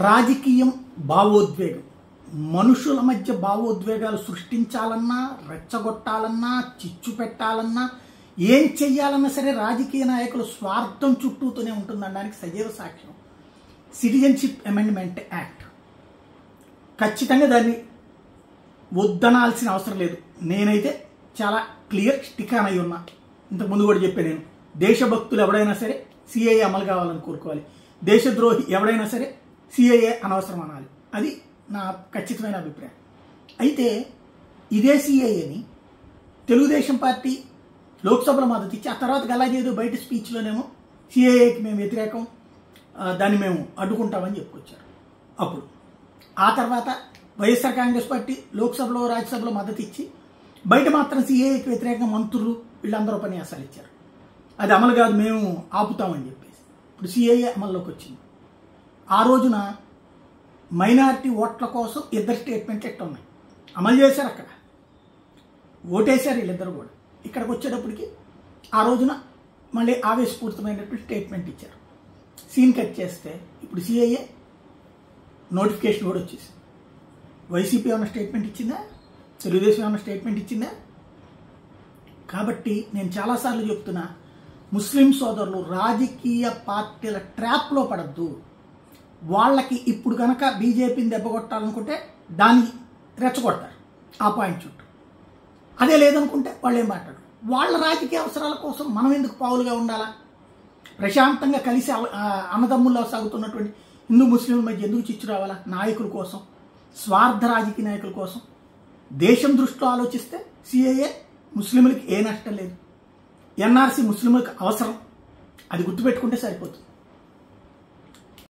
రాజకీయం భావోద్వేగం. మనుషుల మధ్య భావోద్వేగాలు సృష్టించాలన్నా, రెచ్చగొట్టాలన్నా, చిచ్చు పెట్టాలన్నా, ఏం చెయ్యాలన్నా సరే రాజకీయ నాయకుల స్వార్థం చుట్టూతోనే ఉంటుందనడానికి సజీవ సాక్ష్యం సిటిజన్షిప్ అమెండ్మెంట్ యాక్ట్. ఖచ్చితంగా దాన్ని వద్దనాల్సిన అవసరం లేదు. నేనైతే చాలా క్లియర్ స్టికాన్ అయి ఉన్నా. ఇంతకుముందు కూడా చెప్పాను నేను, దేశభక్తులు ఎవడైనా సరే సిఏఏ అమలు కావాలని కోరుకోవాలి, దేశద్రోహి ఎవడైనా సరే సిఏఏ అనవసరం అనాలి. అది నా ఖచ్చితమైన అభిప్రాయం. అయితే ఇదే సిఏఏని తెలుగుదేశం పార్టీ లోక్సభలో మద్దతు ఇచ్చి ఆ తర్వాత గలాజేదో బయట స్పీచ్లోనేమో సిఏఏకి మేము వ్యతిరేకం, దాన్ని మేము అడ్డుకుంటామని చెప్పుకొచ్చారు. అప్పుడు ఆ తర్వాత వైఎస్ఆర్ కాంగ్రెస్ పార్టీ లోక్సభలో రాజ్యసభలో మద్దతు ఇచ్చి బయట మాత్రం సిఏఏకి వ్యతిరేకంగా మంత్రులు వీళ్ళందరూ ఉపన్యాసాలు ఇచ్చారు. అది అమలు కాదు, మేము ఆపుతామని చెప్పేసి. ఇప్పుడు సిఏఏ అమల్లోకి వచ్చింది. ఆ రోజున మైనారిటీ ఓట్ల కోసం ఇద్దరు స్టేట్మెంట్లు ఎట్లా ఉన్నాయి, అమలు చేశారు, అక్కడ ఓటేశారు వీళ్ళిద్దరు కూడా. ఇక్కడికి వచ్చేటప్పటికి ఆ రోజున మళ్ళీ ఆవేశపూరితమైనటువంటి స్టేట్మెంట్ ఇచ్చారు. సీన్ కట్ చేస్తే ఇప్పుడు సిఐఏ నోటిఫికేషన్ కూడా వచ్చేసింది. వైసీపీ ఏమైనా స్టేట్మెంట్ ఇచ్చిందా, తెలుగుదేశం ఏమైనా స్టేట్మెంట్ ఇచ్చిందా? కాబట్టి నేను చాలాసార్లు చెప్తున్నా, ముస్లిం సోదరులు రాజకీయ పార్టీల ట్రాప్లో పడద్దు. వాళ్ళకి ఇప్పుడు కనుక బీజేపీని దెబ్బకొట్టాలనుకుంటే దాన్ని రెచ్చగొడతారు ఆ పాయింట్ చుట్టూ. అదే లేదనుకుంటే వాళ్ళు ఏం మాట్లాడరు. వాళ్ళ రాజకీయ అవసరాల కోసం మనం ఎందుకు పావులుగా ఉండాలా? ప్రశాంతంగా కలిసి అన్నదమ్ముల్లో సాగుతున్నటువంటి హిందూ ముస్లింల మధ్య ఎందుకు చిచ్చు రావాలా? నాయకుల కోసం, స్వార్థ రాజకీయ నాయకుల కోసం. దేశం దృష్టిలో ఆలోచిస్తే సిఏఏ ముస్లింలకి ఏ నష్టం లేదు, ఎన్ఆర్సీ ముస్లింలకు అవసరం. అది గుర్తుపెట్టుకుంటే సరిపోతుంది.